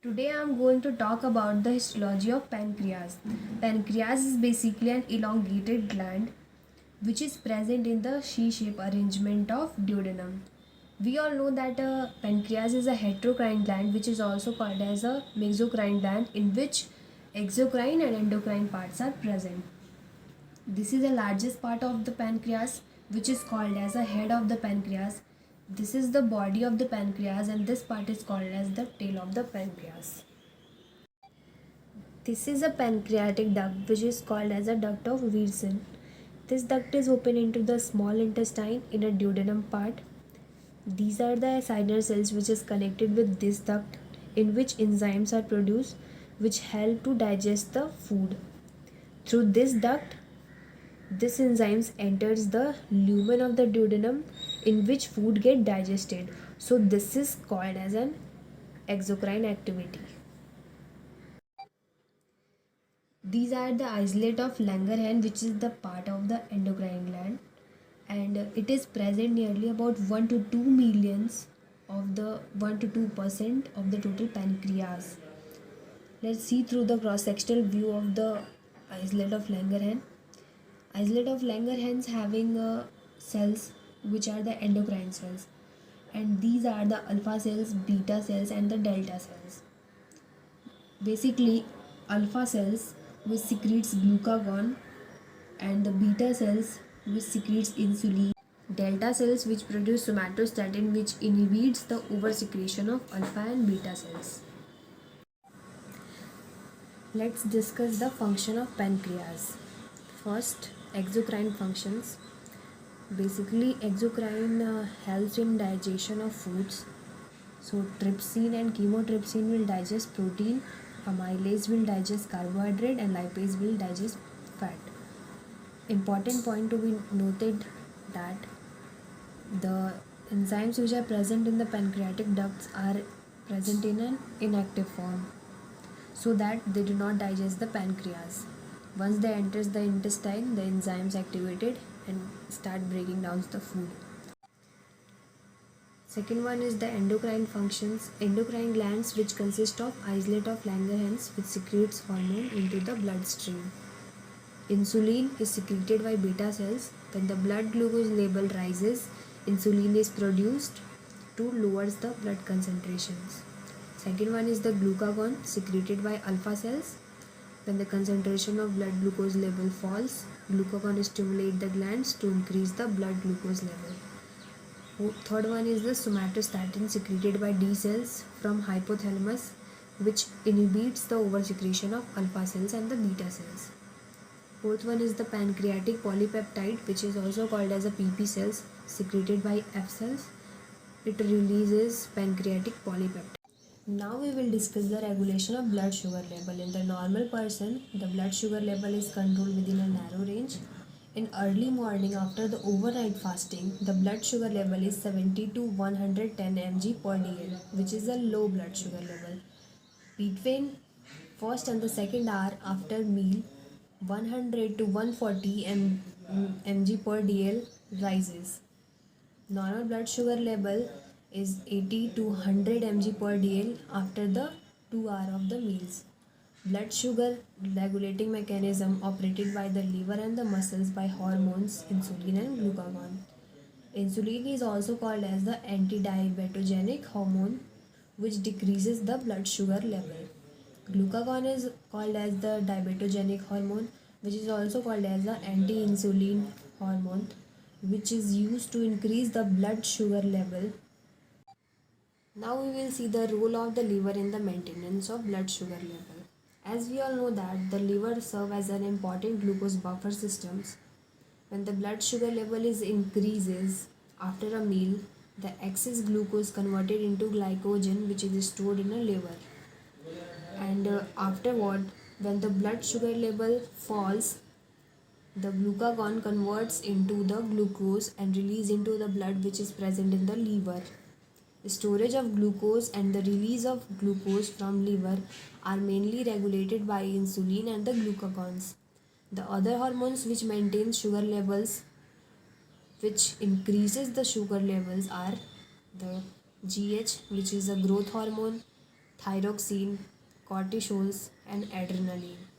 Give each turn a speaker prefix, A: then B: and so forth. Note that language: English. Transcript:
A: Today I am going to talk about the histology of pancreas. Pancreas is basically an elongated gland which is present in the C-shaped arrangement of duodenum. We all know that pancreas is a heterocrine gland which is also called as a mesocrine gland in which exocrine and endocrine parts are present. This is the largest part of the pancreas which is called as a head of the pancreas. This is the body of the pancreas and this part is called as the tail of the pancreas. This is a pancreatic duct which is called as a duct of Wirsing. This duct is open into the small intestine in a duodenum part. These are the acinar cells which is connected with this duct in which enzymes are produced which help to digest the food. Through this duct, this enzymes enters the lumen of the duodenum in which food get digested. So this is called as an exocrine activity. These are the islets of Langerhans, which is the part of the endocrine gland, and it is present nearly about 1 to 2 millions of the 1 to 2% of the total pancreas. Let's see through the cross-sectional view of the islet of Langerhans. Islet of Langerhans having cells which are the endocrine cells, and these are the alpha cells, beta cells, and the delta cells. Basically, alpha cells which secretes glucagon and the beta cells which secretes insulin, delta cells which produce somatostatin which inhibits the oversecretion of alpha and beta cells. Let's discuss the function of pancreas. First, exocrine functions. Basically, exocrine helps in digestion of foods. So trypsin and chymotrypsin will digest protein, amylase will digest carbohydrate, and lipase will digest fat. Important point to be noted that the enzymes which are present in the pancreatic ducts are present in an inactive form so that they do not digest the pancreas. Once they enters the intestine, the enzymes activated and start breaking down the food. Second one is the endocrine functions. Endocrine glands which consist of islet of Langerhans which secretes hormone into the bloodstream. Insulin is secreted by beta cells. When the blood glucose level rises, insulin is produced to lowers the blood concentrations. Second one is the glucagon secreted by alpha cells. When the concentration of blood glucose level falls, glucagon stimulates the glands to increase the blood glucose level. Third one is the somatostatin secreted by D cells from hypothalamus which inhibits the oversecretion of alpha cells and the beta cells. Fourth one is the pancreatic polypeptide which is also called as a PP cells secreted by F cells. It releases pancreatic polypeptide. Now we will discuss the regulation of blood sugar level. In the normal person, the blood sugar level is controlled within a narrow range. In early morning after the overnight fasting, the blood sugar level is 70 to 110 mg per dl, which is a low blood sugar level. Between first and the second hour after meal, 100 to 140 mg per dl rises. Normal blood sugar level is 80 to 100 mg per dl after the 2 hour of the meals. Blood sugar regulating mechanism operated by the liver and the muscles by hormones insulin and glucagon. Insulin is also called as the anti-diabetogenic hormone which decreases the blood sugar level. Glucagon is called as the diabetogenic hormone which is also called as the anti-insulin hormone which is used to increase the blood sugar level. Now we will see the role of the liver in the maintenance of blood sugar level. As we all know that the liver serves as an important glucose buffer systems. When the blood sugar level is increases after a meal, the excess glucose converted into glycogen which is stored in a liver. And afterward, when the blood sugar level falls, the glucagon converts into the glucose and release into the blood which is present in the liver. The storage of glucose and the release of glucose from liver are mainly regulated by insulin and the glucagons. The other hormones which maintain sugar levels, which increases the sugar levels, are the GH, which is a growth hormone, thyroxine, cortisols, and adrenaline.